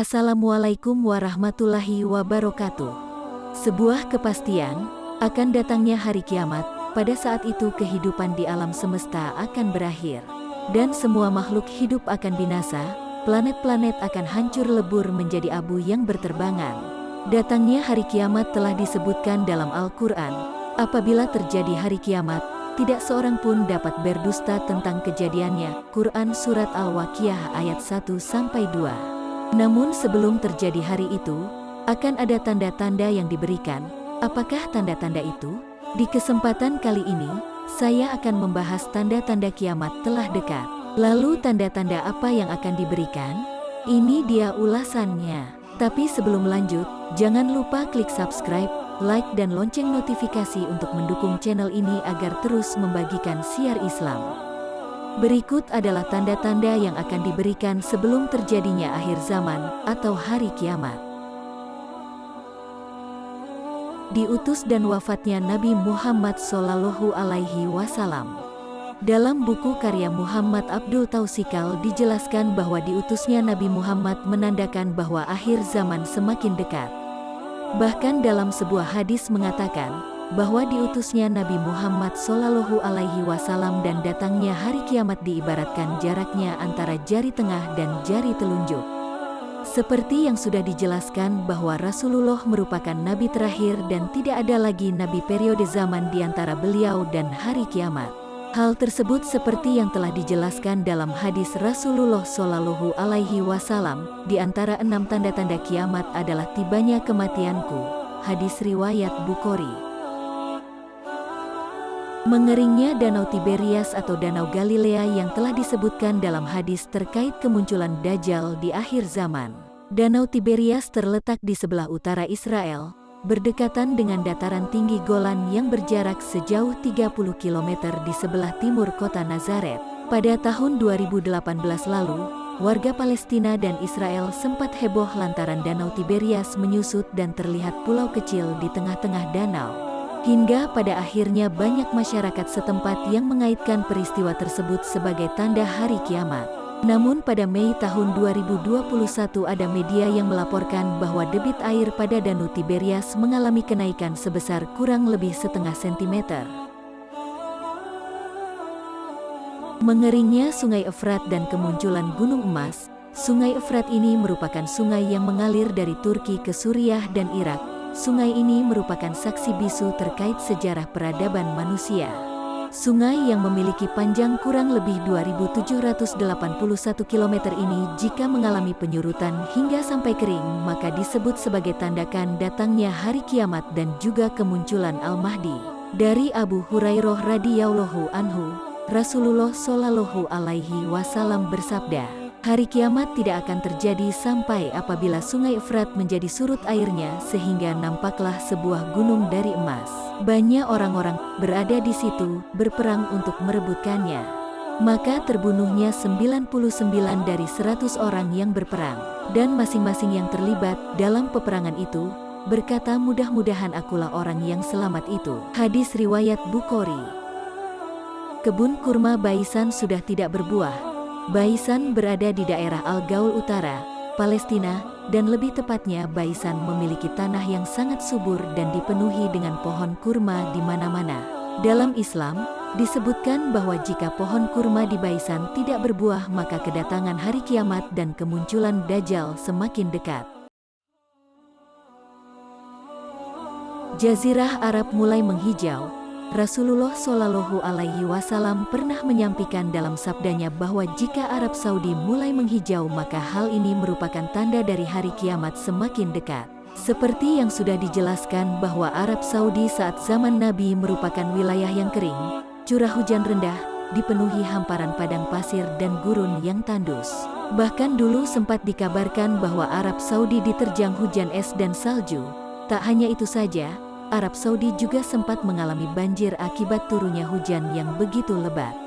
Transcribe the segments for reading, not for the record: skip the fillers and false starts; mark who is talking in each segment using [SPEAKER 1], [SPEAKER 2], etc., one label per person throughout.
[SPEAKER 1] Assalamualaikum warahmatullahi wabarakatuh. Sebuah kepastian akan datangnya hari kiamat. Pada saat itu kehidupan di alam semesta akan berakhir dan semua makhluk hidup akan binasa. Planet-planet akan hancur lebur menjadi abu yang berterbangan. Datangnya hari kiamat telah disebutkan dalam Al-Quran. Apabila terjadi hari kiamat, tidak seorang pun dapat berdusta tentang kejadiannya. Quran Surat Al-Waqiah ayat 1-2. Namun sebelum terjadi hari itu, akan ada tanda-tanda yang diberikan. Apakah tanda-tanda itu? Di kesempatan kali ini, saya akan membahas tanda-tanda kiamat telah dekat. Lalu tanda-tanda apa yang akan diberikan? Ini dia ulasannya. Tapi sebelum lanjut, jangan lupa klik subscribe, like dan lonceng notifikasi untuk mendukung channel ini agar terus membagikan siar Islam. Berikut adalah tanda-tanda yang akan diberikan sebelum terjadinya akhir zaman atau hari kiamat. Diutus dan wafatnya Nabi Muhammad SAW. Dalam buku karya Muhammad Abdul Tausikal dijelaskan bahwa diutusnya Nabi Muhammad menandakan bahwa akhir zaman semakin dekat. Bahkan dalam sebuah hadis mengatakan bahwa diutusnya Nabi Muhammad SAW dan datangnya hari kiamat diibaratkan jaraknya antara jari tengah dan jari telunjuk. Seperti yang sudah dijelaskan bahwa Rasulullah merupakan nabi terakhir dan tidak ada lagi nabi periode zaman di antara beliau dan hari kiamat. Hal tersebut seperti yang telah dijelaskan dalam hadis Rasulullah SAW. Di antara 6 tanda-tanda kiamat adalah tibanya kematianku. Hadis riwayat Bukhari. Mengeringnya Danau Tiberias atau Danau Galilea yang telah disebutkan dalam hadis terkait kemunculan Dajjal di akhir zaman. Danau Tiberias terletak di sebelah utara Israel, berdekatan dengan dataran tinggi Golan yang berjarak sejauh 30 km di sebelah timur kota Nazaret. Pada tahun 2018 lalu, warga Palestina dan Israel sempat heboh lantaran Danau Tiberias menyusut dan terlihat pulau kecil di tengah-tengah danau. Hingga pada akhirnya banyak masyarakat setempat yang mengaitkan peristiwa tersebut sebagai tanda hari kiamat. Namun pada Mei tahun 2021 ada media yang melaporkan bahwa debit air pada Danau Tiberias mengalami kenaikan sebesar kurang lebih setengah sentimeter. Mengeringnya Sungai Efrat dan kemunculan Gunung Emas. Sungai Efrat ini merupakan sungai yang mengalir dari Turki ke Suriah dan Irak. Sungai ini merupakan saksi bisu terkait sejarah peradaban manusia. Sungai yang memiliki panjang kurang lebih 2.781 km ini jika mengalami penyurutan hingga sampai kering maka disebut sebagai tandakan datangnya hari kiamat dan juga kemunculan Al-Mahdi. Dari Abu Hurairah radhiyallahu anhu, Rasulullah SAW bersabda, hari kiamat tidak akan terjadi sampai apabila Sungai Efrat menjadi surut airnya sehingga nampaklah sebuah gunung dari emas. Banyak orang-orang berada di situ berperang untuk merebutkannya. Maka terbunuhnya 99 dari 100 orang yang berperang. Dan masing-masing yang terlibat dalam peperangan itu berkata mudah-mudahan akulah orang yang selamat itu. Hadis riwayat Bukhari. Kebun kurma Baisan sudah tidak berbuah. Baisan berada di daerah Al-Gaul Utara, Palestina, dan lebih tepatnya Baisan memiliki tanah yang sangat subur dan dipenuhi dengan pohon kurma di mana-mana. Dalam Islam, disebutkan bahwa jika pohon kurma di Baisan tidak berbuah maka kedatangan hari kiamat dan kemunculan Dajjal semakin dekat. Jazirah Arab mulai menghijau. Rasulullah SAW pernah menyampaikan dalam sabdanya bahwa jika Arab Saudi mulai menghijau maka hal ini merupakan tanda dari hari kiamat semakin dekat. Seperti yang sudah dijelaskan bahwa Arab Saudi saat zaman Nabi merupakan wilayah yang kering, curah hujan rendah, dipenuhi hamparan padang pasir dan gurun yang tandus. Bahkan dulu sempat dikabarkan bahwa Arab Saudi diterjang hujan es dan salju. Tak hanya itu saja, Arab Saudi juga sempat mengalami banjir akibat turunnya hujan yang begitu lebat.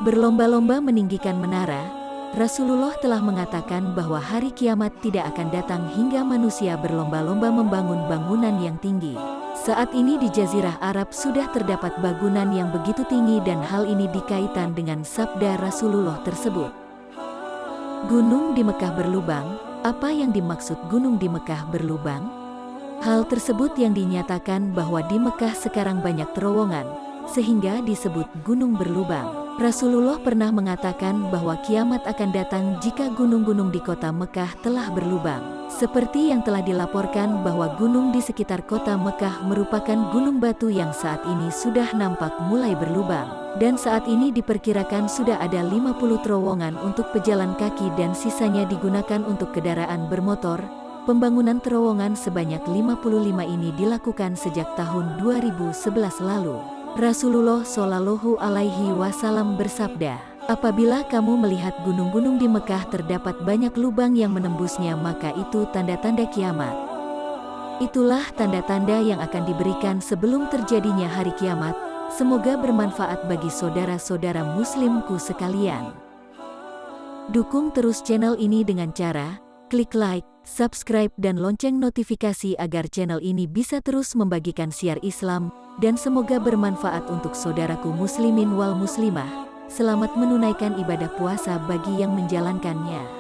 [SPEAKER 1] Berlomba-lomba meninggikan menara, Rasulullah telah mengatakan bahwa hari kiamat tidak akan datang hingga manusia berlomba-lomba membangun bangunan yang tinggi. Saat ini di Jazirah Arab sudah terdapat bangunan yang begitu tinggi dan hal ini dikaitkan dengan sabda Rasulullah tersebut. Gunung di Mekah berlubang, apa yang dimaksud gunung di Mekah berlubang? Hal tersebut yang dinyatakan bahwa di Mekah sekarang banyak terowongan, sehingga disebut gunung berlubang. Rasulullah pernah mengatakan bahwa kiamat akan datang jika gunung-gunung di kota Mekah telah berlubang. Seperti yang telah dilaporkan bahwa gunung di sekitar kota Mekah merupakan gunung batu yang saat ini sudah nampak mulai berlubang. Dan saat ini diperkirakan sudah ada 50 terowongan untuk pejalan kaki dan sisanya digunakan untuk kendaraan bermotor. Pembangunan terowongan sebanyak 55 ini dilakukan sejak tahun 2011 lalu. Rasulullah Shallallahu Alaihi Wasallam bersabda, apabila kamu melihat gunung-gunung di Mekah terdapat banyak lubang yang menembusnya, maka itu tanda-tanda kiamat. Itulah tanda-tanda yang akan diberikan sebelum terjadinya hari kiamat. Semoga bermanfaat bagi saudara-saudara muslimku sekalian. Dukung terus channel ini dengan cara klik like, subscribe dan lonceng notifikasi agar channel ini bisa terus membagikan syiar Islam, dan semoga bermanfaat untuk saudaraku muslimin wal muslimah. Selamat menunaikan ibadah puasa bagi yang menjalankannya.